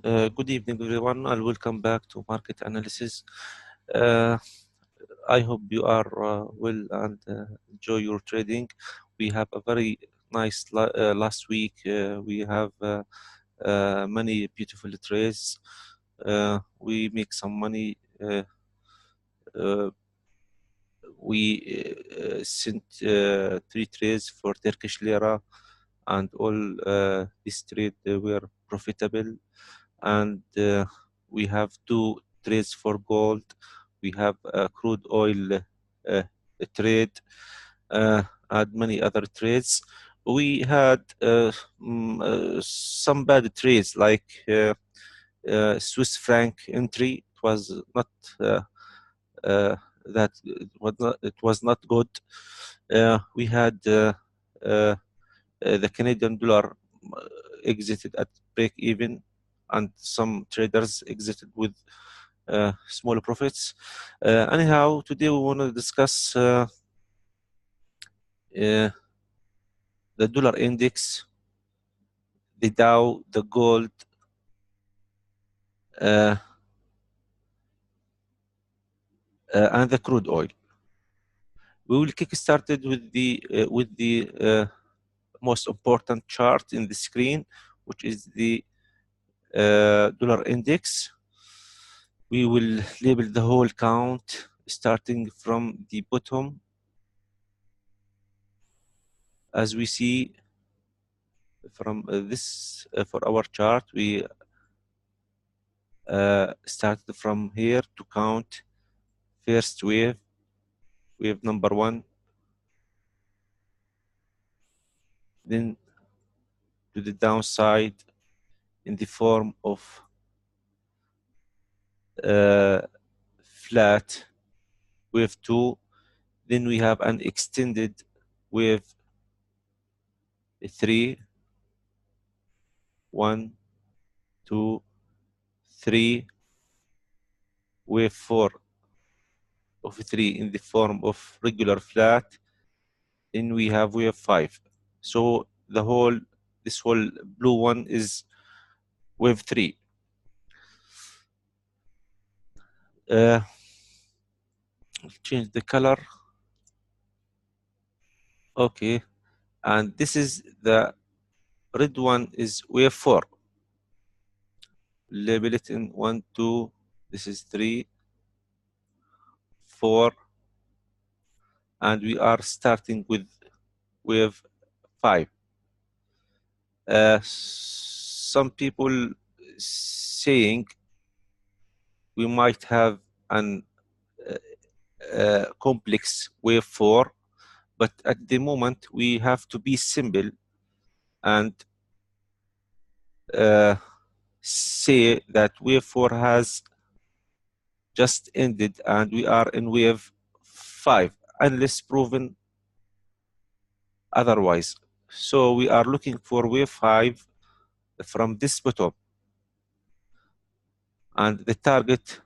Good evening, everyone, and welcome back to Market Analysis. Uh, I hope you are well and enjoy your trading. We have a very nice last week. We have many beautiful trades. We make some money. Uh, we sent 3 trades for Turkish lira, and all these trades were profitable. And we have 2 trades for gold. We have a crude oil trade and many other trades. We had some bad trades like Swiss franc entry. It was not that it was not good. We had the Canadian dollar exited at break even, and some traders exited with small profits. Anyhow, today we want to discuss the dollar index, the Dow, the gold, and the crude oil. We will kick started with the most important chart in the screen, which is the dollar index. We will label the whole count starting from the bottom. As we see from this for our chart, we started from here to count first wave number 1, then to the downside in the form of flat wave 2. Then we have an extended wave 3, 1, 2, 3, wave 4 of 3 in the form of regular flat. Then we have wave 5. So this whole blue one is wave 3. Change the color. Okay, and this is the red one is wave 4. Label it in 1, 2. This is 3, 4, and we are starting with wave 5. Some people saying we might have an complex wave 4, but at the moment we have to be simple and say that wave 4 has just ended and we are in wave 5 unless proven otherwise. So we are looking for wave 5 from this bottom, and the target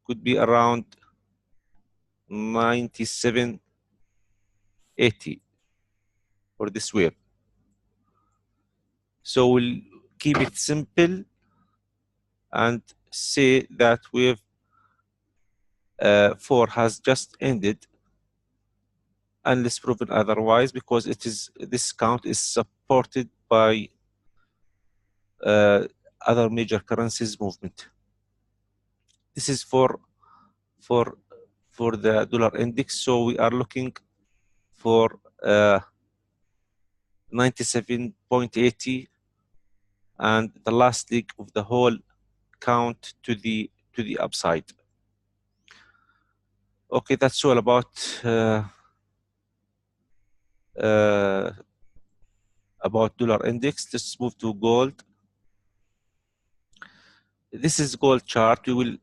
could be around 97.80 for this wave. So we'll keep it simple and say that wave 4 has just ended unless proven otherwise, because this count is supported by other major currencies movement. This is for the dollar index. So we are looking for 97.80 and the last leg of the whole count to the upside. Okay, that's all about dollar index. Let's move to gold. This is gold chart. We will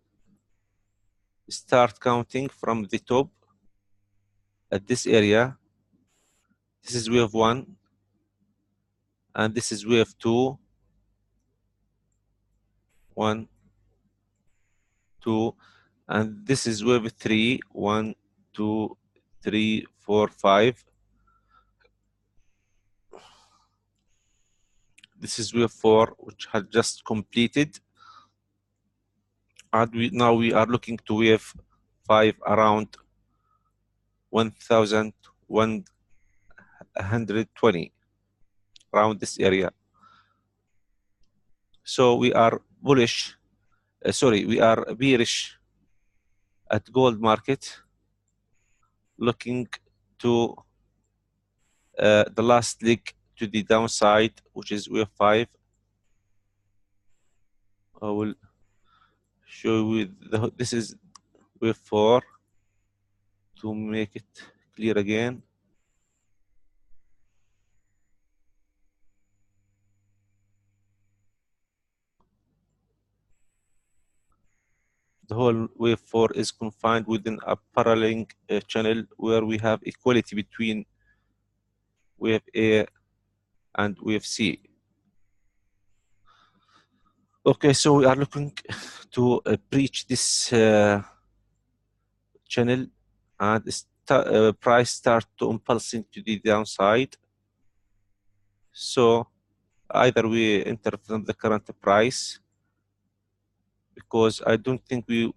start counting from the top at this area. This is wave 1, and this is wave 2. 1, 2, and this is wave 3. 1, 2, 3, 4, 5. This is wave 4, which had just completed. And now we are looking to wave 5 around 1120, around this area. So we are bullish, we are bearish at gold market, looking to the last leg to the downside, which is wave 5. I will show you this is wave 4 to make it clear again. The whole wave 4 is confined within a parallel channel where we have equality between wave A and wave C. Okay, so we are looking to breach this channel and price start to impulsing to the downside. So either we enter from the current price, because I don't think we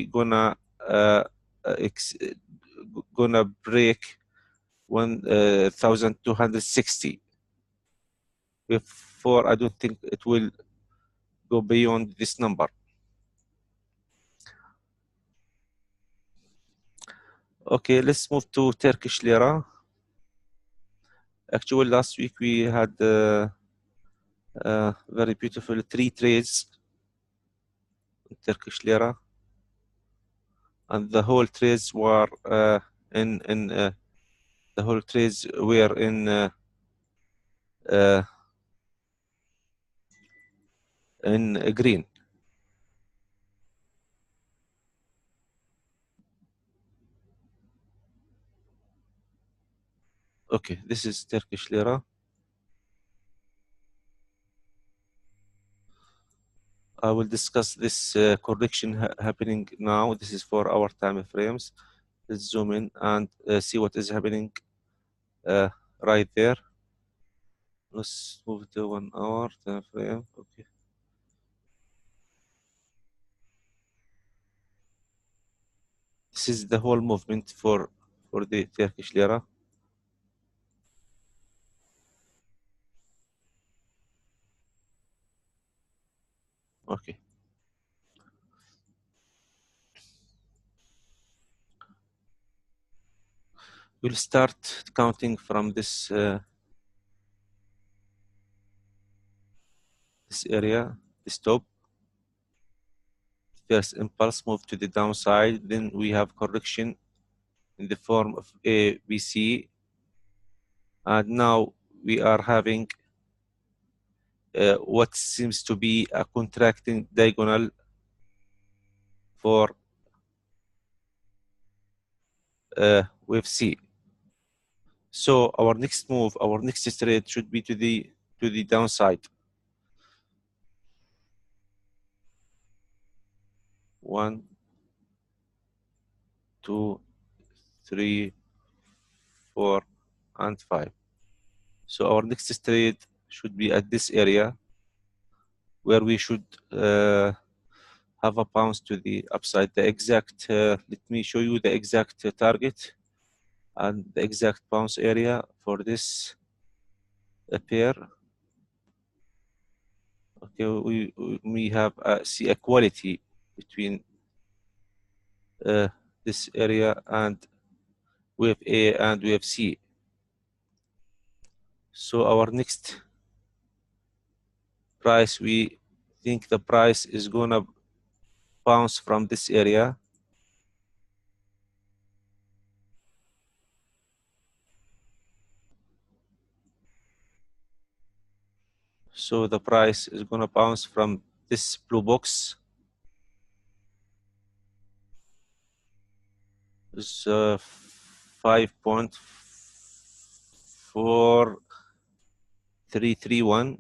gonna gonna break 1,260. Before, I don't think it will go beyond this number. Okay, let's move to Turkish lira. Actually, last week we had very beautiful 3 trades in Turkish lira, and the whole trades were the whole trades were in green. Okay, this is Turkish lira. I will discuss this correction happening now. This is for our time frames. Let's zoom in and see what is happening right there. Let's move to 1 hour time frame. Okay. This is the whole movement for the Turkish lira. Okay. We'll start counting from this area, this top. First impulse move to the downside, then we have correction in the form of A, B, C, and now we are having what seems to be a contracting diagonal for wave C. So our next move, our next trade should be to the downside. 1, 2, 3, 4, and 5. So our next trade should be at this area, where we should have a bounce to the upside. The exact, let me show you the exact target and the exact bounce area for this pair. Okay, we have see equality between this area and wave A and wave C. So our next price, we think the price is gonna bounce from this area. So the price is gonna bounce from this blue box. Is 5.4331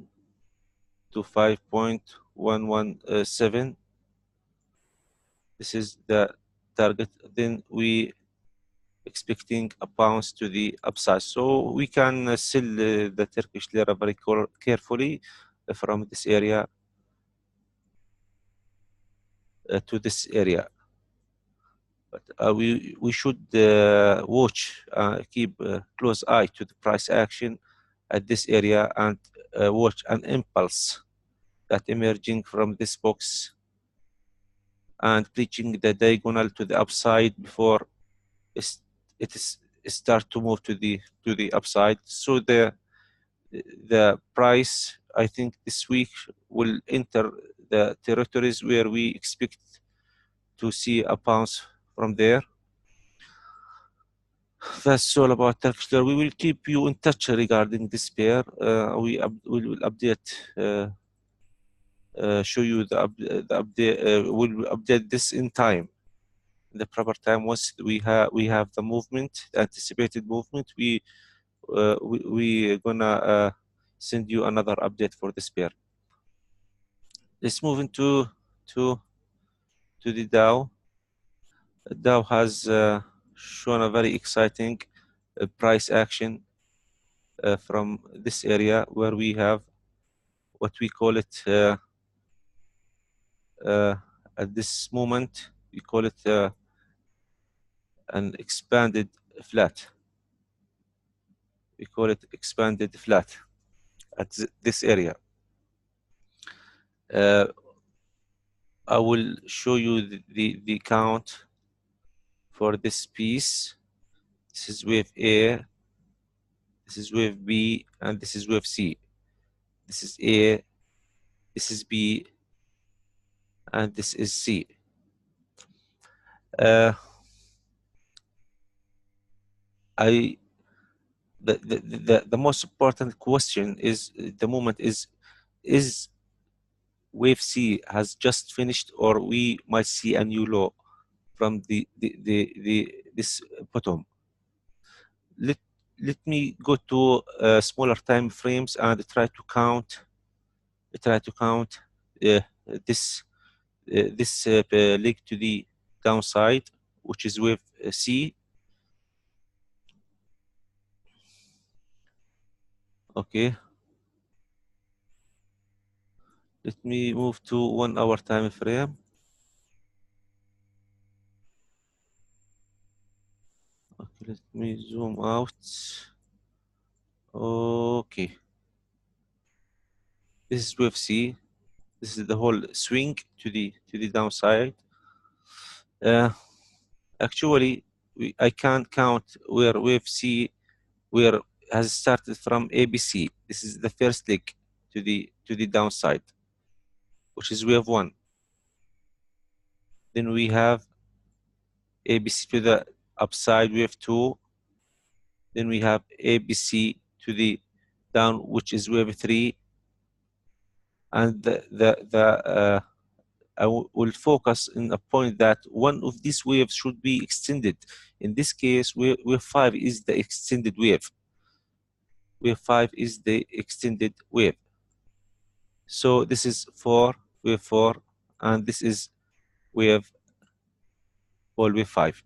to 5.117. This is the target. Then we expecting a bounce to the upside. So we can sell the Turkish lira very carefully from this area to this area. But we should watch, keep close eye to the price action at this area and watch an impulse that emerging from this box and breaching the diagonal to the upside before it is start to move to the upside. So the price, I think, this week will enter the territories where we expect to see a bounce from there. That's all about Turkish lira. We will keep you in touch regarding this pair. We will update, show you the update. We'll update this in time, in the proper time. Once we have the movement, the anticipated movement, we gonna send you another update for this pair. Let's move into to the Dow. Dow has shown a very exciting price action from this area where we have what we call it at this moment, we call it an expanded flat. We call it expanded flat at this area. I will show you the count for this piece. This is wave A, this is wave B, and this is wave C. This is A, this is B, and this is C. The most important question is the moment is wave C has just finished, or we might see a new low from this bottom. Let me go to smaller time frames and try to count this leg to the downside, which is wave C. Okay. Let me move to 1 hour time frame. Okay, let me zoom out. Okay. This is wave C. This is the whole swing to the downside. Actually, I can't count where wave C where has started from ABC. This is the first leg to the downside, which is wave 1. Then we have ABC to the upside, wave 2. Then we have ABC to the down, which is wave 3. And I will focus in a point that one of these waves should be extended. In this case, wave 5 is the extended wave. Wave 5 is the extended wave. So this is wave 4, and this is wave 5.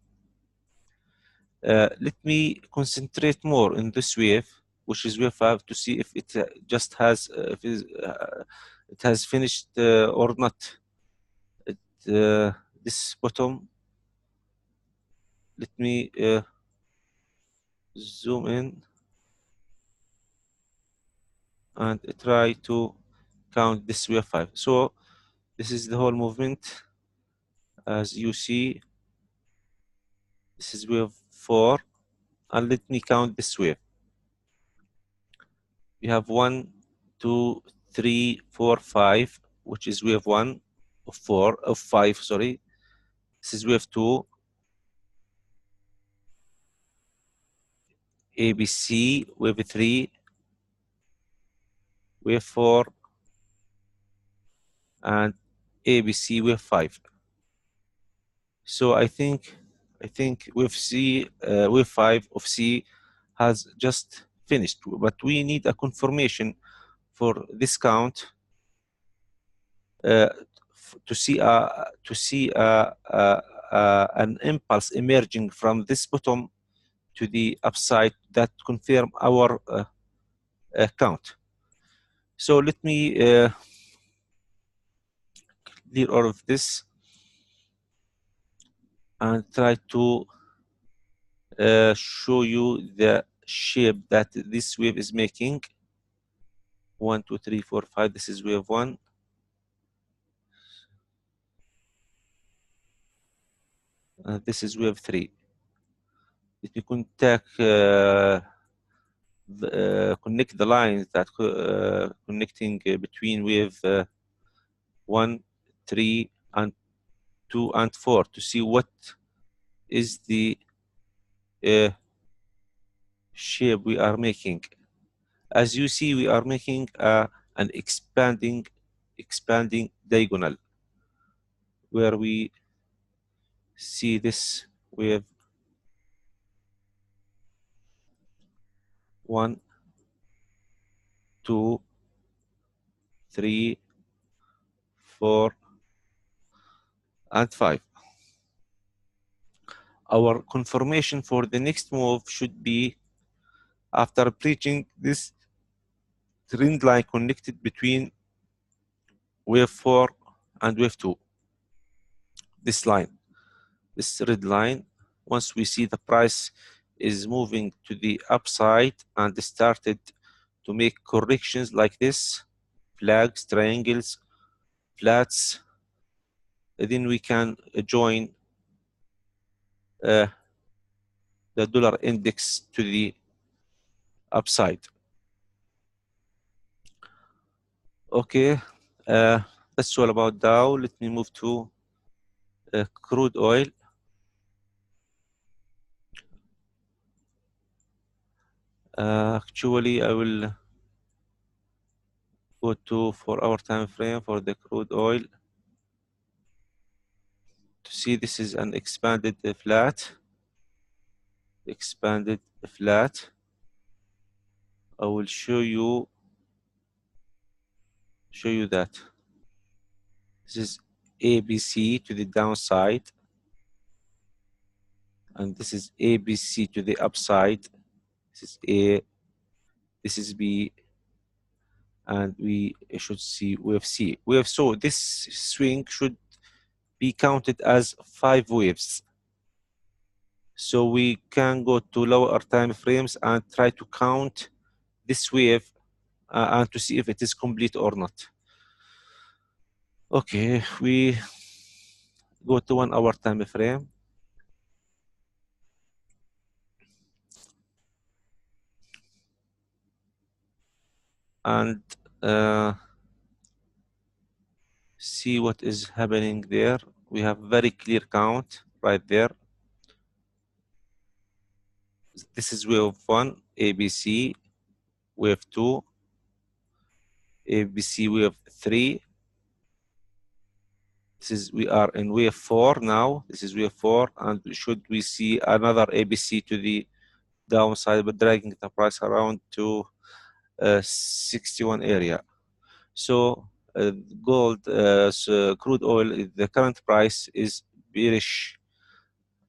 Let me concentrate more in this wave, which is wave 5, to see if it just has it has finished or not. This bottom. Let me zoom in and try to count this wave 5. So this is the whole movement. As you see, this is wave 4, and let me count this wave. We have 1, 2, 3, 4, 5, which is wave 1 of 5, sorry. This is wave 2, ABC, wave 3, wave 4, and ABC wave 5. So I think wave C, wave 5 of C has just finished, but we need a confirmation for this count to see an impulse emerging from this bottom to the upside that confirm our count. So let me clear all of this and try to show you the shape that this wave is making. 1, 2, 3, 4, 5. This is wave 1. This is wave 3. Let me connect the lines that connecting between wave 1, 3, and 2 and 4 to see what is the shape we are making. As you see, we are making an expanding diagonal where we see this wave 1, 2, 3, 4, and 5. Our confirmation for the next move should be after breaching this trend line connected between wave 4 and wave 2. This line, this red line, once we see the price is moving to the upside and started to make corrections like this, flags, triangles, flats, then we can join the dollar index to the upside. Okay, that's all about Dow. Let me move to crude oil. Actually, I will go to 4-hour time frame for the crude oil to see this is an expanded flat. Expanded flat. I will show you that this is ABC to the downside, and this is ABC to the upside. This is A, this is B, and we should see wave C. So this swing should be counted as 5 waves. So we can go to lower time frames and try to count this wave and to see if it is complete or not. Okay, we go to 1-hour time frame. And see what is happening there. We have very clear count right there. This is wave 1, ABC, wave 2, ABC wave 3. We are in wave 4 now. This is wave 4, and should we see another ABC to the downside, but dragging the price around to 61 area. So gold, so crude oil, the current price is bearish,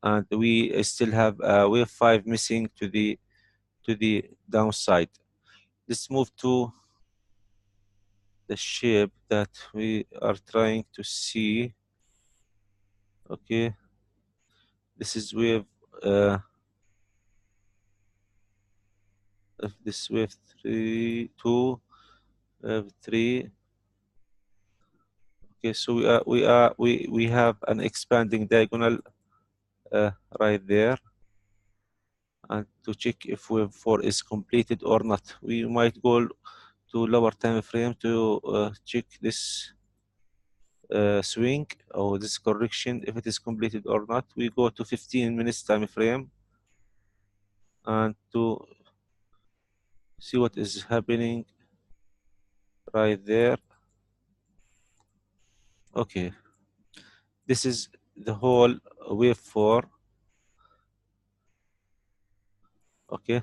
and we still have wave 5 missing to the downside. Let's move to the shape that we are trying to see. Okay, this is wave this wave 3, 2, wave 3. Okay, so we have an expanding diagonal right there, and to check if wave 4 is completed or not, we might go to lower time frame to check this swing or this correction, if it is completed or not. We go to 15 minutes time frame and to see what is happening right there. Okay, this is the whole wave 4. Okay,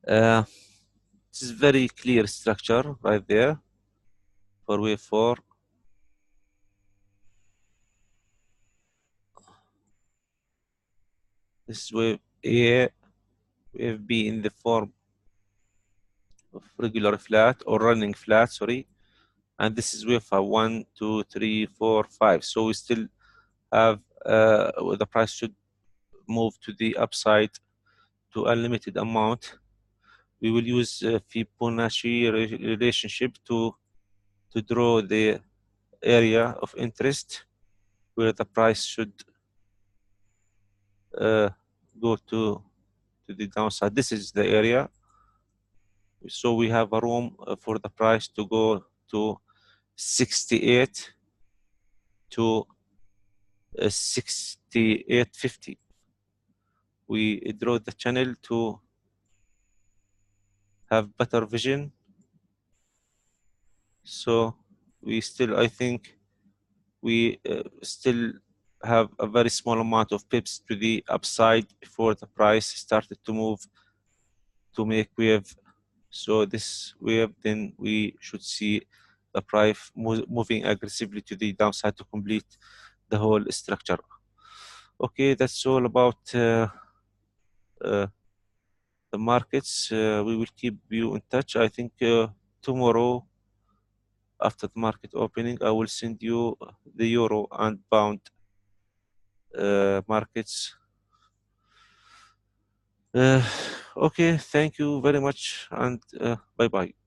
this is very clear structure right there for wave 4. This is wave A, wave B in the form of regular flat or running flat, sorry, and this is wave 1, 2, 3, 4, 5. So we still have the price should move to the upside to unlimited amount. We will use Fibonacci relationship to draw the area of interest where the price should go to the downside. This is the area. So we have a room for the price to go to 68 to 68.50. We draw the channel to have better vision. So we still, I think, we still have a very small amount of pips to the upside before the price started to move to make wave. So this wave, then we should see the price moving aggressively to the downside to complete the whole structure. Okay, that's all about uh, the markets. We will keep you in touch. I think tomorrow after the market opening, I will send you the euro and pound markets. Uh, okay, thank you very much and bye bye.